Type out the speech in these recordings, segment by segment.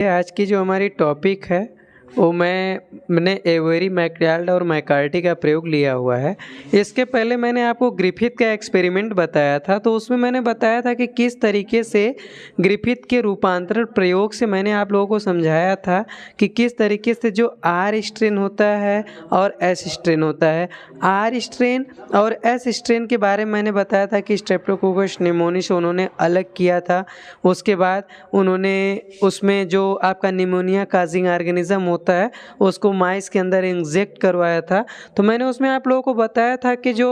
आज की जो हमारी टॉपिक है वो मैंने एवेरी मैकडॉल्ड और मैकार्टी का प्रयोग लिया हुआ है। इसके पहले मैंने आपको ग्रिफिथ का एक्सपेरिमेंट बताया था, तो उसमें मैंने बताया था कि किस तरीके से ग्रिफिथ के रूपांतरण प्रयोग से मैंने आप लोगों को समझाया था कि किस तरीके से जो आर स्ट्रेन होता है और एस स्ट्रेन होता है। आर स्ट्रेन और एस स्ट्रेन के बारे में मैंने बताया था कि स्ट्रेप्टोकोकस निमोनिस उन्होंने अलग किया था। उसके बाद उन्होंने उसमें जो आपका निमोनिया काजिंग ऑर्गेनिज्म होता है उसको माइस के अंदर इंजेक्ट करवाया था। तो मैंने उसमें आप लोगों को बताया था कि जो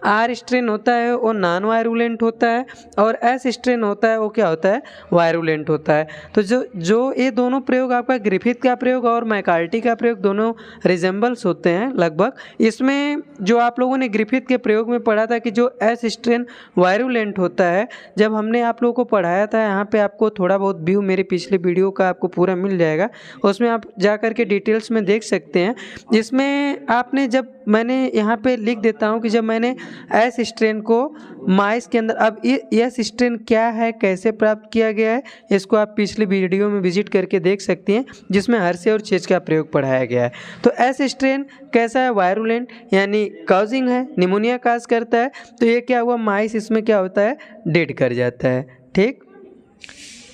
आर स्ट्रेन होता है वो नॉन वायरुलेंट होता है और एस स्ट्रेन होता है वो क्या होता है, वायरुलेंट होता है। तो जो ये दोनों प्रयोग आपका ग्रिफिथ का प्रयोग और मैकार्टी का प्रयोग दोनों रिजेंबल्स होते हैं लगभग। इसमें जो आप लोगों ने ग्रिफिथ के प्रयोग में पढ़ा था कि जो एस स्ट्रेन वायरुलेंट होता है, जब हमने आप लोगों को पढ़ाया था, यहाँ पे आपको थोड़ा बहुत व्यू मेरे पिछले वीडियो का आपको पूरा मिल जाएगा, उसमें आप जा कर के डिटेल्स में देख सकते हैं। इसमें आपने जब मैंने यहाँ पे लिख देता हूँ कि जब मैंने एस स्ट्रेन को माइस के अंदर, अब एस स्ट्रेन क्या है, कैसे प्राप्त किया गया है, इसको आप पिछले वीडियो में विजिट करके देख सकते हैं जिसमें हर्से और चेज का प्रयोग पढ़ाया गया है। तो एस स्ट्रेन कैसा है, वायरुलेंट यानी काउजिंग है, निमोनिया काज करता है। तो ये क्या हुआ, माइस इसमें क्या होता है, डेड कर जाता है। ठीक,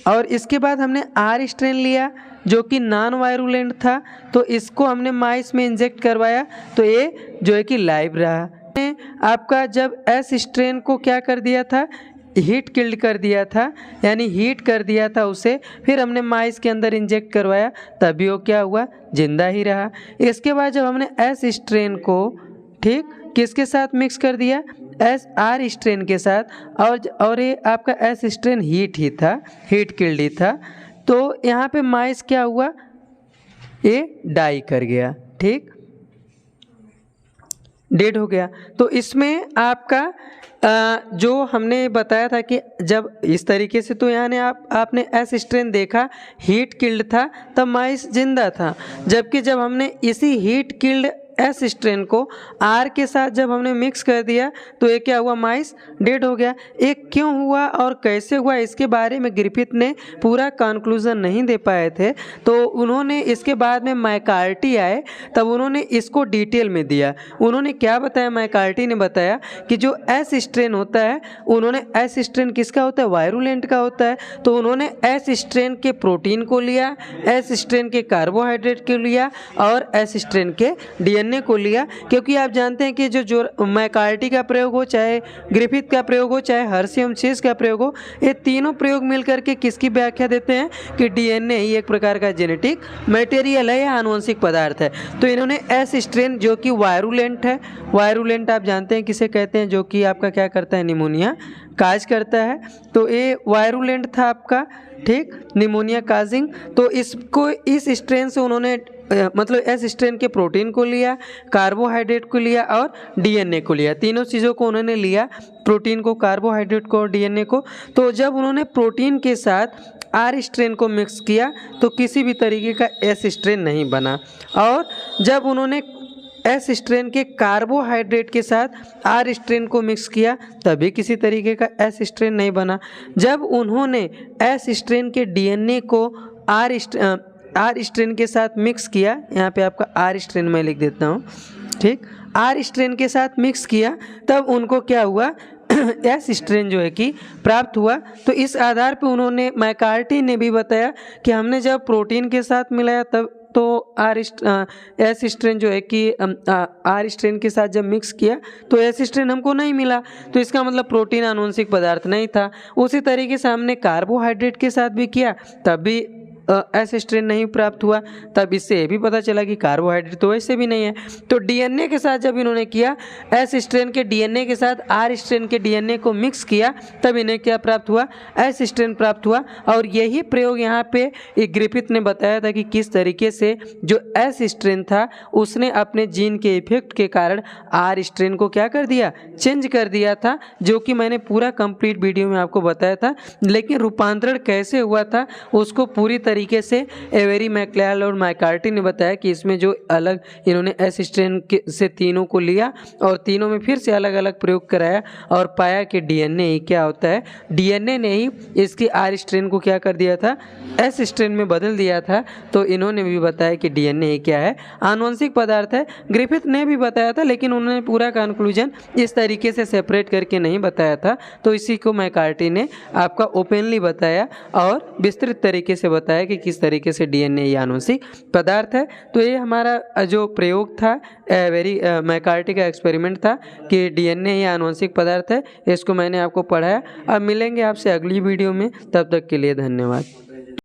और इसके बाद हमने आर स्ट्रेन लिया जो कि नॉन वायरुलेंट था, तो इसको हमने माइस में इंजेक्ट करवाया, तो ये जो है कि लाइव रहा। आपका जब एस स्ट्रेन को क्या कर दिया था, हीट किल्ड कर दिया था, यानी हीट कर दिया था उसे, फिर हमने माइस के अंदर इंजेक्ट करवाया, तभी वो क्या हुआ, जिंदा ही रहा। इसके बाद जब हमने एस स्ट्रेन को ठीक किसके साथ मिक्स कर दिया, एस आर स्ट्रेन के साथ, और ये आपका एस स्ट्रेन हीट ही था, हीट किल्ड ही था, तो यहाँ पे माइस क्या हुआ, ये डाई कर गया, ठीक, डेड हो गया। तो इसमें आपका जो हमने बताया था कि जब इस तरीके से, तो यानी आपने एस स्ट्रेन देखा, हीट किल्ड था, तब माइस जिंदा था। जबकि जब हमने इसी हीट किल्ड एस स्ट्रेन को आर के साथ जब हमने मिक्स कर दिया, तो ये क्या हुआ, माइस डेड हो गया। ये क्यों हुआ और कैसे हुआ, इसके बारे में ग्रिफिथ ने पूरा कंक्लूजन नहीं दे पाए थे। तो उन्होंने इसके बाद में मैकार्टी आए, तब उन्होंने इसको डिटेल में दिया। उन्होंने क्या बताया, मैकार्टी ने बताया कि जो एस स्ट्रेन होता है, उन्होंने एस स्ट्रेन किसका होता है, वायरुलेंट का होता है। तो उन्होंने एस स्ट्रेन के प्रोटीन को लिया, एस स्ट्रेन के कार्बोहाइड्रेट को लिया और एस स्ट्रेन के डीएनए को लिया, क्योंकि आप जानते हैं कि जो मैकार्टी का प्रयोग हो, चाहे ग्रिफिथ का प्रयोग हो, चाहे हर्से और चेज का प्रयोग हो, ये तीनों प्रयोग मिलकर के किसकी व्याख्या देते हैं कि डीएनए ही एक प्रकार का जेनेटिक मटेरियल है या आनुवंशिक पदार्थ है। तो इन्होंने एस स्ट्रेन जो कि वायरुलेंट है, वायरुलेंट आप जानते हैं किसे कहते हैं, जो कि आपका क्या करता है, निमोनिया काज करता है, तो ये वायरुलेंट था आपका, ठीक, निमोनिया काजिंग। तो इसको इस स्ट्रेन से उन्होंने मतलब एस स्ट्रेन के प्रोटीन को लिया, कार्बोहाइड्रेट को लिया और डीएनए को लिया, तीनों चीज़ों को उन्होंने लिया, प्रोटीन को, कार्बोहाइड्रेट को और डीएनए को। तो जब उन्होंने प्रोटीन के साथ आर स्ट्रेन को मिक्स किया तो किसी भी तरीके का एस स्ट्रेन नहीं बना, और जब उन्होंने एस स्ट्रेन के कार्बोहाइड्रेट के साथ आर स्ट्रेन को मिक्स किया तभी किसी तरीके का एस स्ट्रेन नहीं बना। जब उन्होंने एस स्ट्रेन के डीएनए को आर स्ट्रेन के साथ मिक्स किया, यहाँ पे आपका आर स्ट्रेन मैं लिख देता हूँ, ठीक, आर स्ट्रेन के साथ मिक्स किया, तब उनको क्या हुआ, एस स्ट्रेन जो है कि प्राप्त हुआ। तो इस आधार पे उन्होंने, मैकार्टी ने भी बताया कि हमने जब प्रोटीन के साथ मिलाया तब तो एस स्ट्रेन जो है कि आर स्ट्रेन के साथ जब मिक्स किया तो एस स्ट्रेन हमको नहीं मिला, तो इसका मतलब प्रोटीन आनुवंशिक पदार्थ नहीं था। उसी तरीके से हमने कार्बोहाइड्रेट के साथ भी किया तब भी एस स्ट्रेन नहीं प्राप्त हुआ, तब इससे ये भी पता चला कि कार्बोहाइड्रेट तो वैसे भी नहीं है। तो डीएनए के साथ जब इन्होंने किया, एस स्ट्रेन के डीएनए के साथ आर स्ट्रेन के डीएनए को मिक्स किया, तब इन्हें क्या प्राप्त हुआ, एस स्ट्रेन प्राप्त हुआ। और यही प्रयोग यहाँ पे ग्रिफिथ ने बताया था कि किस तरीके से जो एस स्ट्रेन था उसने अपने जीन के इफेक्ट के कारण आर स्ट्रेन को क्या कर दिया, चेंज कर दिया था, जो कि मैंने पूरा कंप्लीट वीडियो में आपको बताया था। लेकिन रूपांतरण कैसे हुआ था उसको पूरी तरीके से एवेरी, मैक्लेयरल और मैकार्टी ने बताया कि इसमें जो अलग इन्होंने एस स्ट्रेन से तीनों को लिया और तीनों में फिर से अलग अलग प्रयोग कराया और पाया कि डीएनए ही क्या होता है। डीएनए ने ही इसकी आर स्ट्रेन को क्या कर दिया था, एस स्ट्रेन में बदल दिया था। तो इन्होंने भी बताया कि डीएनए ही क्या है, आनुवंशिक पदार्थ है। ग्रिफिथ ने भी बताया था, लेकिन उन्होंने पूरा कंक्लूजन इस तरीके से सेपरेट करके नहीं बताया था। तो इसी को मैकार्टी ने आपका ओपनली बताया और विस्तृत तरीके से बताया कि किस तरीके से डीएनए ये आनुवंशिक पदार्थ है। तो ये हमारा जो प्रयोग था, वेरी मैकार्टी का एक्सपेरिमेंट था कि डीएनए ये आनुवंशिक पदार्थ है। इसको मैंने आपको पढ़ाया। अब मिलेंगे आपसे अगली वीडियो में, तब तक के लिए धन्यवाद।